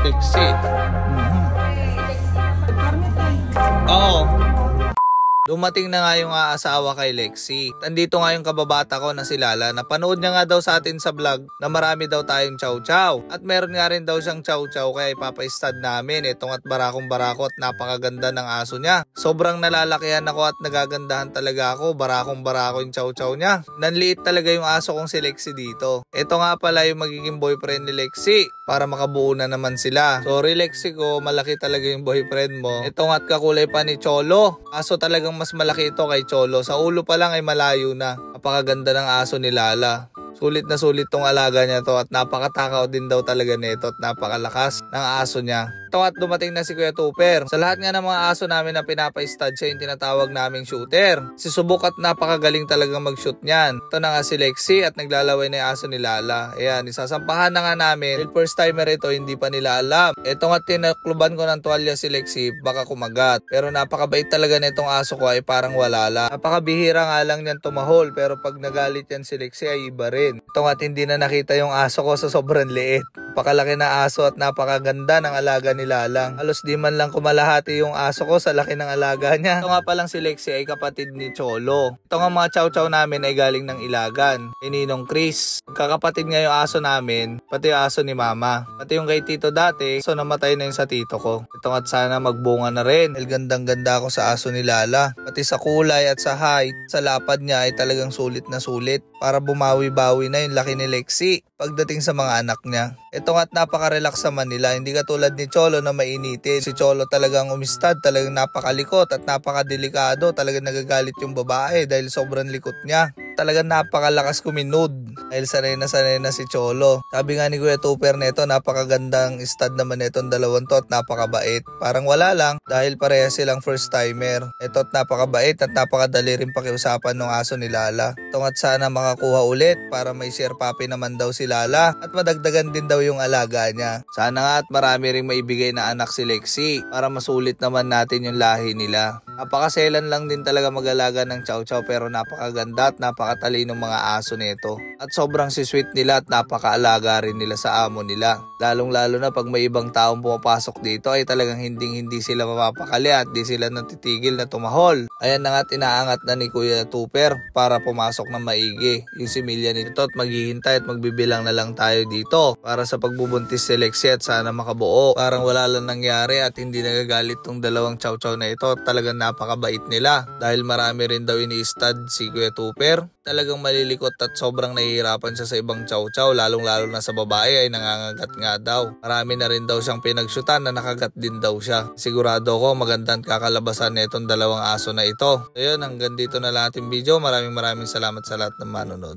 Lexi. Oo. Dumating na nga yung asawa kay Lexi. Nandito nga yung kababata ko na si Lala. Napanood niya nga daw sa atin sa vlog na marami daw tayong chow chow. At meron nga rin daw siyang chow chow kaya ipapa-stud namin. Itong at barakong barako at napakaganda ng aso niya. Sobrang nalalakihan ako at nagagandahan talaga ako. Barakong barako yung chow chow niya. Nanliit talaga yung aso kong si Lexi dito. Ito nga pala yung magiging boyfriend ni Lexi para makabuo na naman sila. Sorry Lexi ko, malaki talaga yung boyfriend mo. Ito nga at kakulay pa ni Cholo. Aso talagang mas malaki ito kay Cholo. Sa ulo pa lang ay malayo na. Napakaganda ng aso ni Lala. Sulit na sulit tong alaga niya to at napakatakaw din daw talaga nito at napakalakas ng aso niya. Ito at dumating na si Kuya Tupper. Sa lahat nga ng mga aso namin na pinapa-stud siya yung tinatawag naming shooter. Si Subok at napakagaling talagang mag-shoot niyan. Ito na nga si Lexi at naglalaway na yung aso ni Lala. Ayan, isasampahan na nga namin. First timer ito, hindi pa nila alam. Ito nga tinakluban ko ng tuwalya si Lexi, baka kumagat. Pero napakabait talaga nitong aso ko ay parang wala lang. Napakabihira nga lang niyan tumahol pero pag nagalit yan si Lexi ay iba rin. Ito nga hindi na nakita yung aso ko sa sobrang liit. Napakalaki na aso at napakaganda ng alaga ni Lalang. Halos di man lang kumalahati yung aso ko sa laki ng alaga niya. Ito nga palang si Lexi ay kapatid ni Cholo. Ito nga mga chow chow namin ay galing ng Ilagan. Ninong Chris. Kakapatid nga yung aso namin, pati yung aso ni Mama. Pati yung kay Tito dati, so namatay na yung sa tito ko. Ito nga sana magbunga na rin. Gandang ganda ako sa aso ni Lala. Pati sa kulay at sa height, sa lapad niya ay talagang sulit na sulit. Para bumawi-bawi na yung laki ni Lexi pagdating sa mga anak niya. Ito nga't napaka-relax naman nila. Hindi katulad ni Cholo na mainitin. Si Cholo talagang umistad, talagang napakalikot at napakadelikado. Talagang nagagalit yung babae dahil sobrang likot niya. Talagang napakalakas kuminod dahil sanay na si Cholo. Sabi nga ni Kuya Tupper neto, napakagandang stud naman netong dalawang to at napakabait. Parang wala lang dahil pareha silang first timer. Ito at napakabait at napakadali rin pakiusapan ng aso ni Lala. Ito at sana makakuha ulit para may share puppy naman daw si Lala at madagdagan din daw yung alaga niya. Sana nga at marami ring maibigay na anak si Lexi para masulit naman natin yung lahi nila. Napakaselan lang din talaga mag-alaga ng chow chow pero napakaganda at napakatalinong mga aso nito. At sobrang sweet nila at napakaalaga rin nila sa amo nila. Lalong lalo na pag may ibang taong pumapasok dito ay talagang hindi sila mapapakali at di sila natitigil na tumahol. Ayan na nga inaangat na ni Kuya Tupper para pumasok ng maigi yung similya nito at maghihintay at magbibilang na lang tayo dito para sa pagbubuntis si Lexi at sana makabuo. Parang wala lang nangyari at hindi nagagalit tong dalawang chow chow na ito. Talagang napakabait nila dahil marami rin daw ini-stud si Kuya Tupper. Talagang malilikot at sobrang nahihirapan siya sa ibang chow chow, lalong-lalo na sa babae ay nangangagat nga daw. Marami na rin daw siyang pinagsyutan na nakagat din daw siya. Sigurado ko magandang kakalabasan na itong dalawang aso na ito. Ayun, hanggang dito na lang ating video. Maraming salamat sa lahat ng manonood.